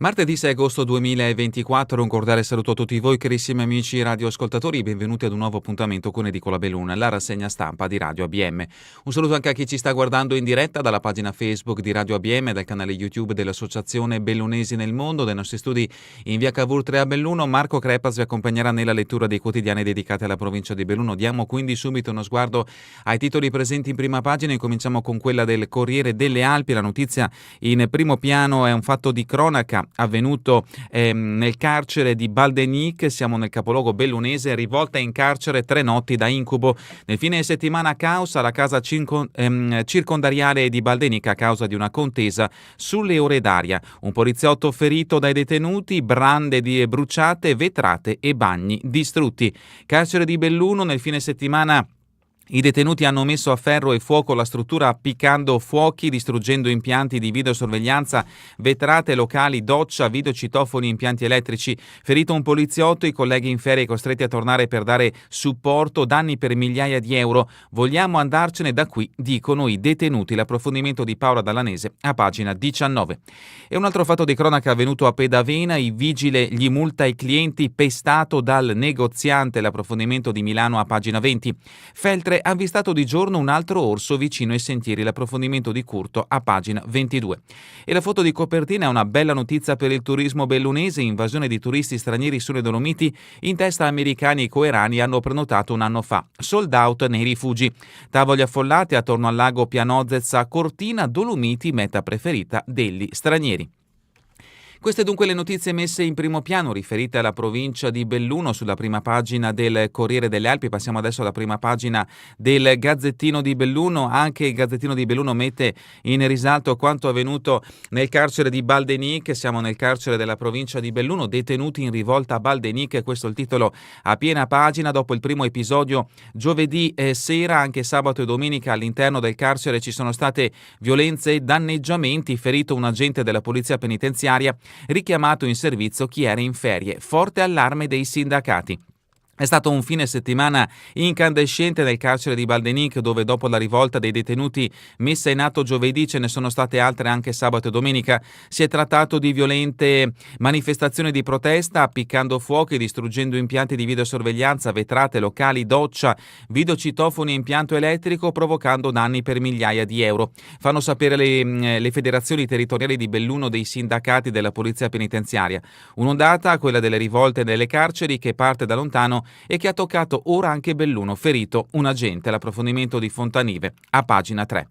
Martedì 6 agosto 2024, un cordiale saluto a tutti voi carissimi amici radioascoltatori, benvenuti ad un nuovo appuntamento con Edicola Belluna, la rassegna stampa di Radio ABM. Un saluto anche a chi ci sta guardando in diretta dalla pagina Facebook di Radio ABM, dal canale YouTube dell'Associazione Bellunesi nel Mondo, dai nostri studi in via Cavour 3 a Belluno. Marco Crepas vi accompagnerà nella lettura dei quotidiani dedicati alla provincia di Belluno. Diamo quindi subito uno sguardo ai titoli presenti in prima pagina e cominciamo con quella del Corriere delle Alpi. La notizia in primo piano è un fatto di cronaca avvenuto nel carcere di Baldenic. Siamo nel capoluogo bellunese, rivolta in carcere 3 notti da incubo. Nel fine settimana causa la casa circondariale di Baldenic a causa di una contesa sulle ore d'aria. Un poliziotto ferito dai detenuti, brande di bruciate, vetrate e bagni distrutti. Carcere di Belluno nel fine settimana. I detenuti hanno messo a ferro e fuoco la struttura appiccando fuochi, distruggendo impianti di videosorveglianza, vetrate, locali, doccia, videocitofoni, impianti elettrici. Ferito un poliziotto, i colleghi in ferie costretti a tornare per dare supporto, danni per migliaia di euro. Vogliamo andarcene da qui, dicono i detenuti. L'approfondimento di Paola Dallanese a pagina 19. E un altro fatto di cronaca avvenuto a Pedavena, il vigile gli multa i clienti pestato dal negoziante. L'approfondimento di Milano a pagina 20. Feltre ha avvistato di giorno un altro orso vicino ai sentieri, l'approfondimento di Curto a pagina 22. E la foto di copertina è una bella notizia per il turismo bellunese, invasione di turisti stranieri sulle Dolomiti, in testa americani e coerani hanno prenotato un anno fa, sold out nei rifugi. Tavoli affollati attorno al lago Pianozez a Cortina, Dolomiti meta preferita degli stranieri. Queste dunque le notizie messe in primo piano riferite alla provincia di Belluno sulla prima pagina del Corriere delle Alpi. Passiamo adesso alla prima pagina del Gazzettino di Belluno. Anche il Gazzettino di Belluno mette in risalto quanto avvenuto nel carcere di Baldenic. Siamo nel carcere della provincia di Belluno, detenuti in rivolta a Baldenic. Questo è il titolo a piena pagina. Dopo il primo episodio giovedì sera, anche sabato e domenica all'interno del carcere ci sono state violenze e danneggiamenti. Ferito un agente della polizia penitenziaria, richiamato in servizio chi era in ferie. Forte allarme dei sindacati. È stato un fine settimana incandescente nel carcere di Baldenic, dove dopo la rivolta dei detenuti messa in atto giovedì ce ne sono state altre anche sabato e domenica. Si è trattato di violente manifestazioni di protesta, appiccando fuochi, distruggendo impianti di videosorveglianza, vetrate, locali, doccia, videocitofoni e impianto elettrico, provocando danni per migliaia di euro. Fanno sapere le federazioni territoriali di Belluno dei sindacati della polizia penitenziaria. Un'ondata, quella delle rivolte nelle carceri, che parte da lontano e che ha toccato ora anche Belluno, ferito un agente. L'approfondimento di Fontanive a pagina 3.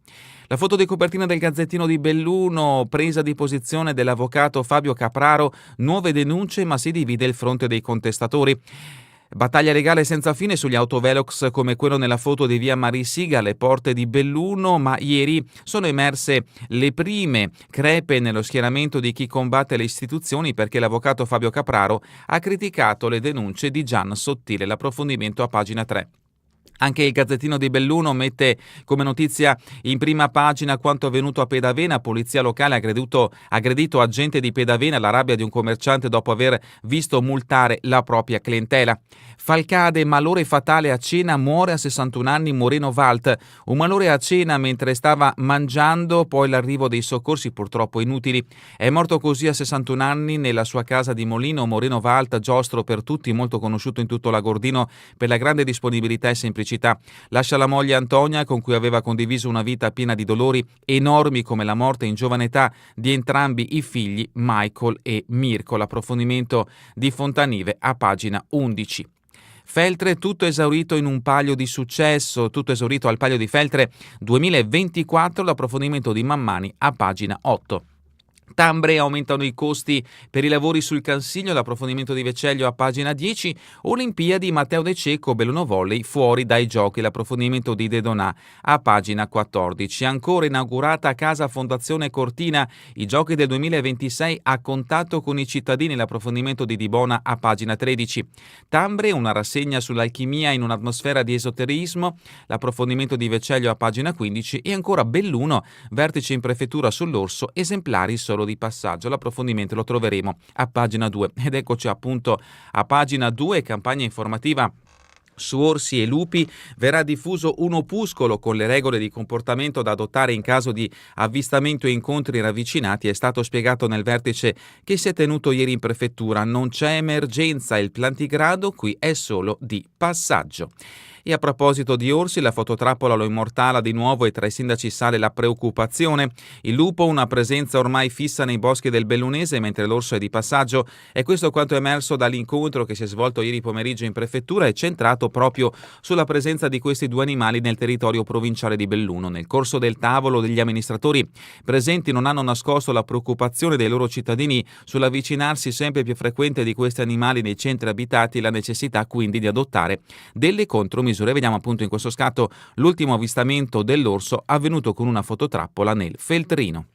La foto di copertina del Gazzettino di Belluno, presa di posizione dell'avvocato Fabio Capraro, nuove denunce ma si divide il fronte dei contestatori. Battaglia legale senza fine sugli autovelox come quello nella foto di via Marisiga alle porte di Belluno, ma ieri sono emerse le prime crepe nello schieramento di chi combatte le istituzioni, perché l'avvocato Fabio Capraro ha criticato le denunce di Gian Sottile. L'approfondimento a pagina 3. Anche il Gazzettino di Belluno mette come notizia in prima pagina quanto avvenuto a Pedavena. Polizia locale ha aggredito agente di Pedavena, la rabbia di un commerciante dopo aver visto multare la propria clientela. Falcade, malore fatale a cena, muore a 61 anni Moreno Valt. Un malore a cena mentre stava mangiando, poi l'arrivo dei soccorsi purtroppo inutili. È morto così a 61 anni nella sua casa di Molino. Moreno Valt, giostro per tutti, molto conosciuto in tutto l'Agordino per la grande disponibilità e semplicità. Lascia la moglie Antonia, con cui aveva condiviso una vita piena di dolori enormi come la morte in giovane età di entrambi i figli Michael e Mirko. L'approfondimento di Fontanive a pagina 11. Feltre, tutto esaurito in un palio di successo, tutto esaurito al Palio di Feltre 2024, l'approfondimento di Mammani a pagina 8. Tambre, aumentano i costi per i lavori sul Cansiglio, l'approfondimento di Vecellio a pagina 10, Olimpiadi Matteo De Cecco, Belluno Volley fuori dai giochi, l'approfondimento di De Donà a pagina 14. Ancora inaugurata a casa Fondazione Cortina, i giochi del 2026 a contatto con i cittadini, l'approfondimento di Bona a pagina 13. Tambre, una rassegna sull'alchimia in un'atmosfera di esoterismo, l'approfondimento di Vecellio a pagina 15 e ancora Belluno, vertice in prefettura sull'orso, esemplari solo di passaggio. L'approfondimento lo troveremo a pagina 2 ed eccoci appunto a pagina 2, campagna informativa Su orsi e lupi verrà diffuso un opuscolo con le regole di comportamento da adottare in caso di avvistamento e incontri ravvicinati. È stato spiegato nel vertice che si è tenuto ieri in prefettura. Non c'è emergenza, il plantigrado qui è solo di passaggio. E a proposito di orsi, la fototrappola lo immortala di nuovo e tra i sindaci sale la preoccupazione. Il lupo, una presenza ormai fissa nei boschi del Bellunese, mentre l'orso è di passaggio. E questo quanto è emerso dall'incontro che si è svolto ieri pomeriggio in prefettura e centrato proprio sulla presenza di questi due animali nel territorio provinciale di Belluno. Nel corso del tavolo, degli amministratori presenti non hanno nascosto la preoccupazione dei loro cittadini sull'avvicinarsi sempre più frequente di questi animali nei centri abitati e la necessità quindi di adottare delle contromisure. Vediamo appunto in questo scatto l'ultimo avvistamento dell'orso avvenuto con una fototrappola nel Feltrino.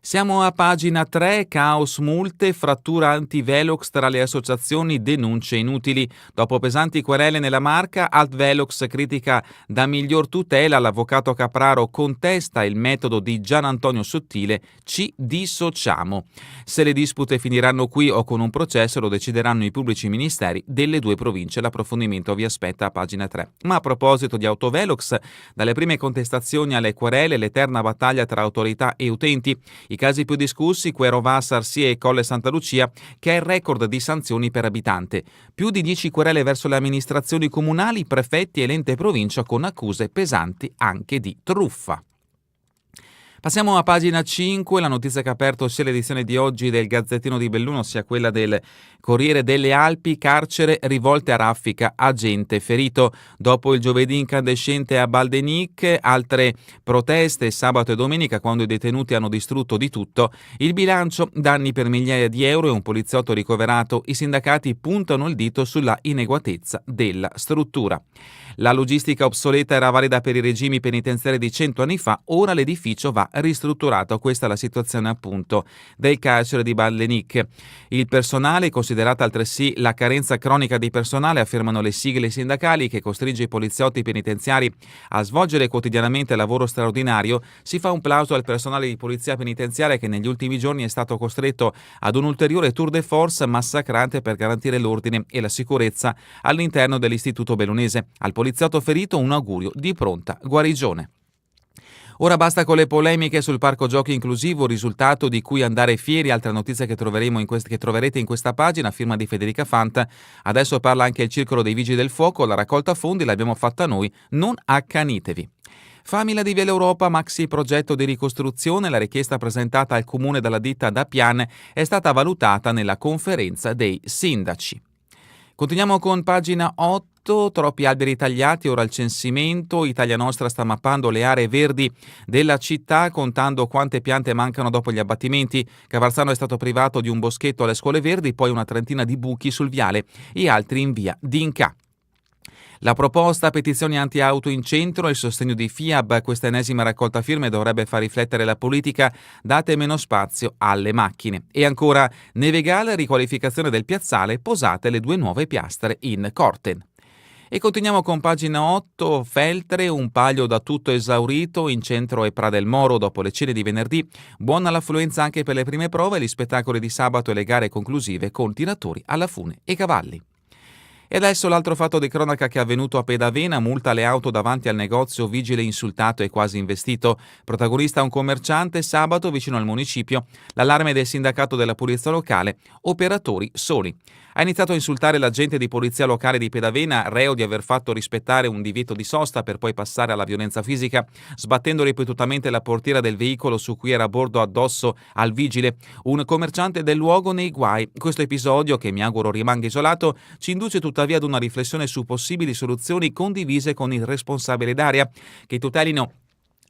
Siamo a pagina 3, caos multe, frattura anti-Velox tra le associazioni, denunce inutili. Dopo pesanti querele nella Marca, Alt-Velox critica da miglior tutela, l'avvocato Capraro contesta il metodo di Gian Antonio Sottile, ci dissociamo. Se le dispute finiranno qui o con un processo lo decideranno i pubblici ministeri delle due province. L'approfondimento vi aspetta a pagina 3. Ma a proposito di Autovelox, dalle prime contestazioni alle querele, l'eterna battaglia tra autorità e utenti. I casi più discussi, Quero Vas, Arsia e Colle Santa Lucia, che è il record di sanzioni per abitante. Più di 10 querele verso le amministrazioni comunali, prefetti e l'ente provincia con accuse pesanti anche di truffa. Passiamo a pagina 5, la notizia che ha aperto sia l'edizione di oggi del Gazzettino di Belluno sia quella del Corriere delle Alpi, carcere, rivolte a raffica, agente ferito. Dopo il giovedì incandescente a Baldenic, altre proteste sabato e domenica quando i detenuti hanno distrutto di tutto. Il bilancio, danni per migliaia di euro e un poliziotto ricoverato. I sindacati puntano il dito sulla inadeguatezza della struttura. La logistica obsoleta era valida per i regimi penitenziari di 100 anni fa, ora l'edificio va ristrutturato. Questa è la situazione appunto del carcere di Baldenic. Il personale, considerata altresì la carenza cronica di personale, affermano le sigle sindacali, che costringe i poliziotti penitenziari a svolgere quotidianamente lavoro straordinario. Si fa un plauso al personale di polizia penitenziaria che negli ultimi giorni è stato costretto ad un ulteriore tour de force massacrante per garantire l'ordine e la sicurezza all'interno dell'istituto bellunese. Al poliziotto ferito un augurio di pronta guarigione. Ora basta con le polemiche sul parco giochi inclusivo, risultato di cui andare fieri. Altra notizia che troverete in questa pagina, firma di Federica Fanta. Adesso parla anche il Circolo dei Vigili del Fuoco, la raccolta fondi l'abbiamo fatta noi, non accanitevi. Famila di Via Europa, maxi progetto di ricostruzione. La richiesta presentata al comune dalla ditta Dapian è stata valutata nella conferenza dei sindaci. Continuiamo con pagina 8. Troppi alberi tagliati, ora il censimento. Italia Nostra sta mappando le aree verdi della città, contando quante piante mancano dopo gli abbattimenti. Cavarzano è stato privato di un boschetto alle scuole verdi, poi una trentina di buchi sul viale e altri in via D'Inca. La proposta petizioni anti-auto in centro e il sostegno di FIAB, questa ennesima raccolta firme dovrebbe far riflettere la politica, date meno spazio alle macchine. E ancora Nevegal, riqualificazione del piazzale, posate le 2 nuove piastre in Corten. E continuiamo con pagina 8, Feltre, un palio da tutto esaurito in centro e Pra del Moro dopo le cene di venerdì. Buona l'affluenza anche per le prime prove, gli spettacoli di sabato e le gare conclusive con tiratori alla fune e cavalli. E adesso l'altro fatto di cronaca che è avvenuto a Pedavena, multa alle auto davanti al negozio, vigile insultato e quasi investito. Protagonista un commerciante sabato vicino al municipio, l'allarme del sindacato della polizia locale, operatori soli. Ha iniziato a insultare l'agente di polizia locale di Pedavena, reo di aver fatto rispettare un divieto di sosta per poi passare alla violenza fisica, sbattendo ripetutamente la portiera del veicolo su cui era a bordo addosso al vigile, un commerciante del luogo nei guai. Questo episodio, che mi auguro rimanga isolato, ci induce tuttavia ad una riflessione su possibili soluzioni condivise con il responsabile d'area, che tutelino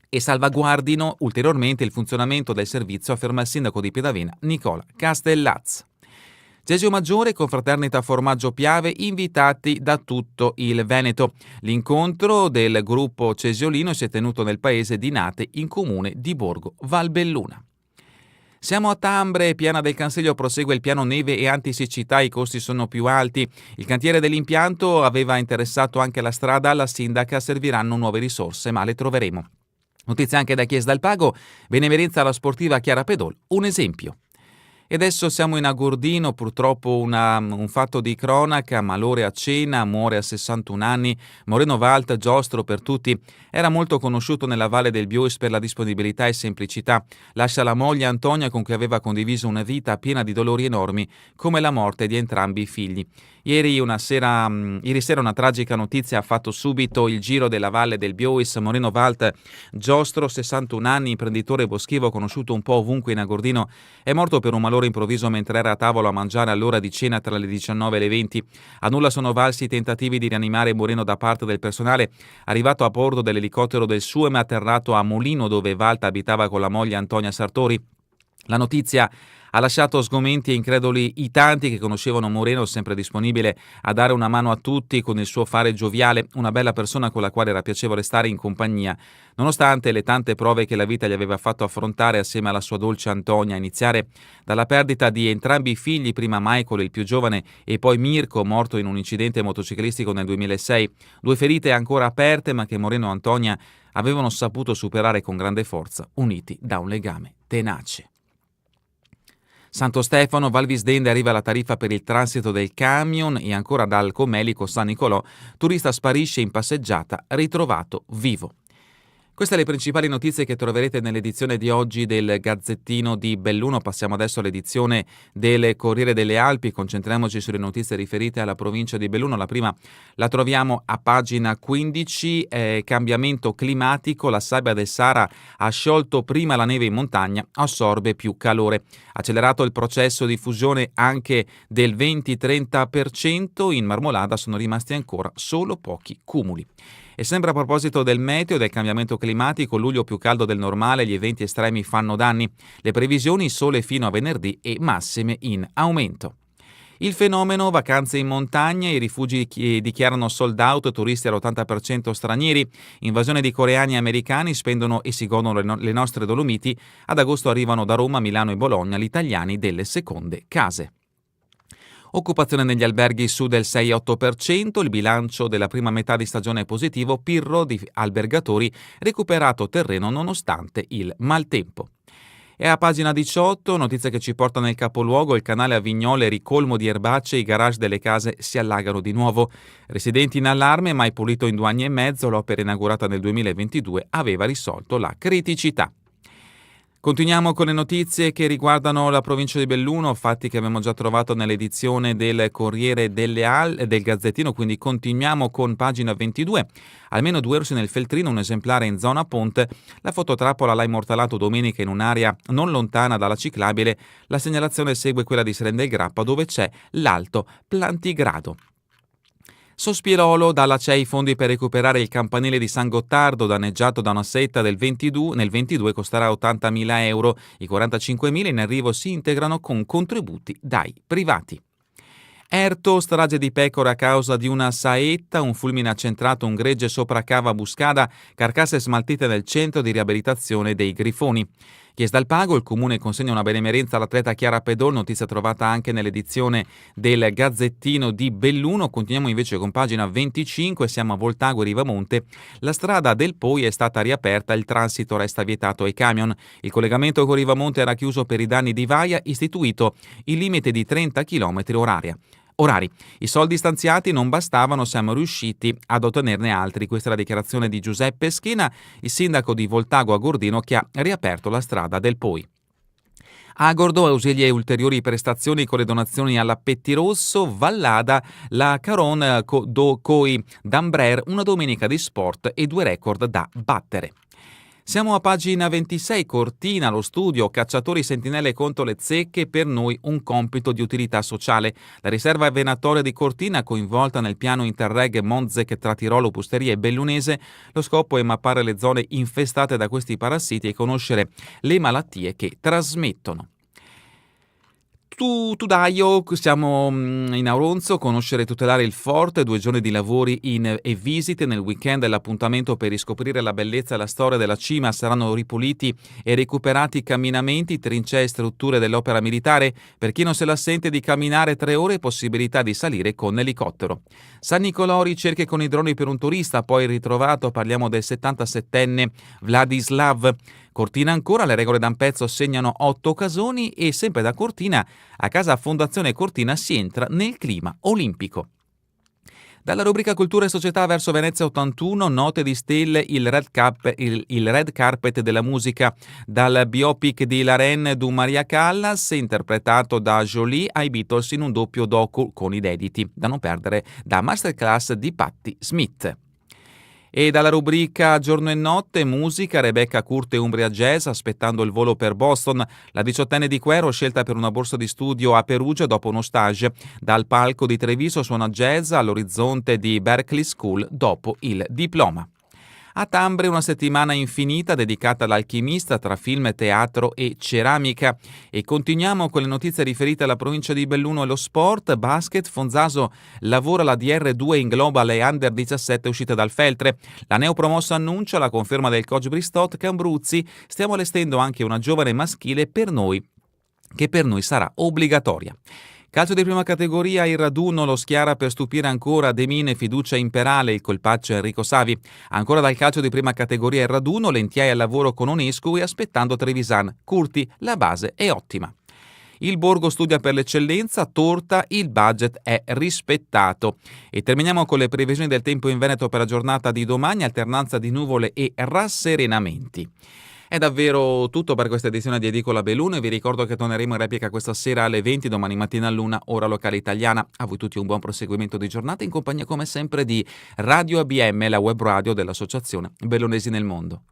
e salvaguardino ulteriormente il funzionamento del servizio, afferma il sindaco di Pedavena, Nicola Castellazz. Cesio Maggiore, Confraternita Formaggio Piave, invitati da tutto il Veneto. L'incontro del gruppo cesiolino si è tenuto nel paese di Nate, in comune di Borgo Valbelluna. Siamo a Tambre, Piana del Canseglio prosegue il piano neve e antisiccità, i costi sono più alti. Il cantiere dell'impianto aveva interessato anche la strada, alla sindaca serviranno nuove risorse, ma le troveremo. Notizie anche da Chiesa del Pago, benemerenza alla sportiva Chiara Pedol, un esempio. E adesso siamo in Agordino, purtroppo un fatto di cronaca, malore a cena, muore a 61 anni, Moreno Valt, giostro per tutti, era molto conosciuto nella Valle del Biois per la disponibilità e semplicità, lascia la moglie Antonia con cui aveva condiviso una vita piena di dolori enormi, come la morte di entrambi i figli. Ieri sera una tragica notizia ha fatto subito il giro della Valle del Biois. Moreno Valt, giostro, 61 anni, imprenditore boschivo conosciuto un po' ovunque in Agordino, è morto per un malore improvviso mentre era a tavola a mangiare all'ora di cena tra le 19 e le 20. A nulla sono valsi i tentativi di rianimare Moreno da parte del personale, arrivato a bordo dell'elicottero del SUEM atterrato a Molino, dove Valt abitava con la moglie Antonia Sartori. La notizia ha lasciato sgomenti e increduli i tanti che conoscevano Moreno, sempre disponibile a dare una mano a tutti con il suo fare gioviale, una bella persona con la quale era piacevole stare in compagnia, nonostante le tante prove che la vita gli aveva fatto affrontare assieme alla sua dolce Antonia, a iniziare dalla perdita di entrambi i figli, prima Michael, il più giovane, e poi Mirko, morto in un incidente motociclistico nel 2006, due ferite ancora aperte ma che Moreno e Antonia avevano saputo superare con grande forza, uniti da un legame tenace. Santo Stefano, Val Visdende, arriva la tariffa per il transito del camion e ancora dal Comelico San Nicolò, turista sparisce in passeggiata, ritrovato vivo. Queste le principali notizie che troverete nell'edizione di oggi del Gazzettino di Belluno. Passiamo adesso all'edizione del Corriere delle Alpi, concentriamoci sulle notizie riferite alla provincia di Belluno. La prima la troviamo a pagina 15, cambiamento climatico, la sabbia del Sahara ha sciolto prima la neve in montagna, assorbe più calore. Accelerato il processo di fusione anche del 20-30%, in Marmolada sono rimasti ancora solo pochi cumuli. E sempre a proposito del meteo e del cambiamento climatico, luglio più caldo del normale, gli eventi estremi fanno danni. Le previsioni sole fino a venerdì e massime in aumento. Il fenomeno vacanze in montagna, i rifugi dichiarano sold out, turisti all'80% stranieri, invasione di coreani e americani, spendono e si godono le nostre Dolomiti, ad agosto arrivano da Roma, Milano e Bologna gli italiani delle seconde case. Occupazione negli alberghi su del 6,8%, il bilancio della prima metà di stagione è positivo, Pirro di albergatori recuperato terreno nonostante il maltempo. E a pagina 18, notizia che ci porta nel capoluogo, il canale a Vignole ricolmo di erbacce, i garage delle case si allagano di nuovo. Residenti in allarme, mai pulito in 2 anni e mezzo, l'opera inaugurata nel 2022 aveva risolto la criticità. Continuiamo con le notizie che riguardano la provincia di Belluno, fatti che abbiamo già trovato nell'edizione del Corriere del Gazzettino, quindi continuiamo con pagina 22. Almeno 2 orsi nel Feltrino, un esemplare in zona Ponte. La fototrappola l'ha immortalato domenica in un'area non lontana dalla ciclabile. La segnalazione segue quella di Seren del Grappa, dove c'è l'Alto Plantigrado. Sospirolo, dalla CEI fondi per recuperare il campanile di San Gottardo danneggiato da una setta nel 22 costerà 80.000 euro, i 45.000 in arrivo si integrano con contributi dai privati. Erto, strage di pecore a causa di una saetta, un fulmine ha centrato un gregge sopra Cava Buscada, carcasse smaltite nel centro di riabilitazione dei Grifoni. Chiesa al pago, il comune consegna una benemerenza all'atleta Chiara Pedol, notizia trovata anche nell'edizione del Gazzettino di Belluno. Continuiamo invece con pagina 25, siamo a Voltago e Rivamonte. La strada del Poi è stata riaperta, il transito resta vietato ai camion. Il collegamento con Rivamonte era chiuso per i danni di Vaia, istituito il limite di 30 km orari. I soldi stanziati non bastavano, siamo riusciti ad ottenerne altri. Questa è la dichiarazione di Giuseppe Schina, il sindaco di Voltago Agordino, che ha riaperto la strada del Poi. Agordo ausili e ulteriori prestazioni con le donazioni alla Pettirosso, Vallada, la Caron do Coi d'Ambrer, una domenica di sport e 2 record da battere. Siamo a pagina 26, Cortina, lo studio, cacciatori sentinelle contro le zecche, per noi un compito di utilità sociale. La riserva venatoria di Cortina, coinvolta nel piano Interreg Monzec tra Tirolo, Pusteria e Bellunese, lo scopo è mappare le zone infestate da questi parassiti e conoscere le malattie che trasmettono. Tudaio, siamo in Auronzo, conoscere e tutelare il forte, 2 giorni di lavori e visite. Nel weekend l'appuntamento per riscoprire la bellezza e la storia della cima. Saranno ripuliti e recuperati camminamenti, trincee e strutture dell'opera militare. Per chi non se la sente di camminare 3 ore, possibilità di salire con elicottero. San Nicolò, ricerche con i droni per un turista, poi ritrovato, parliamo del 77enne Vladislav. Cortina ancora, le regole d'Ampezzo segnano 8 occasioni e sempre da Cortina a casa Fondazione Cortina si entra nel clima olimpico. Dalla rubrica Cultura e Società verso Venezia 81, note di stelle, il red carpet della musica, dal biopic di La Reine du Maria Callas, interpretato da Jolie, ai Beatles in un doppio docu con inediti, da non perdere, da masterclass di Patti Smith. E dalla rubrica Giorno e Notte, musica, Rebecca Curte Umbria Jazz, aspettando il volo per Boston, la 18enne di Quero scelta per una borsa di studio a Perugia dopo uno stage. Dal palco di Treviso suona jazz all'orizzonte di Berklee School dopo il diploma. A Tambre una settimana infinita dedicata all'alchimista tra film, teatro e ceramica. E continuiamo con le notizie riferite alla provincia di Belluno e lo sport. Basket, Fonzaso lavora la DR2 in Global e Under 17 uscite dal Feltre. La neopromossa annuncia la conferma del coach Bristot Cambruzzi. Stiamo allestendo anche una giovane maschile che per noi sarà obbligatoria. Calcio di prima categoria, il Raduno lo schiara per stupire ancora De Mine, fiducia imperale, il colpaccio Enrico Savi. Ancora dal calcio di prima categoria il Raduno, Lentiai al lavoro con Onescu e aspettando Trevisan. Curti, la base è ottima. Il Borgo studia per l'eccellenza, Torta, il budget è rispettato. E terminiamo con le previsioni del tempo in Veneto per la giornata di domani, alternanza di nuvole e rasserenamenti. È davvero tutto per questa edizione di Edicola Belluno e vi ricordo che torneremo in replica questa sera alle 20, domani mattina all'1, ora locale italiana. A voi tutti un buon proseguimento di giornata in compagnia come sempre di Radio ABM, la web radio dell'Associazione Bellunesi nel Mondo.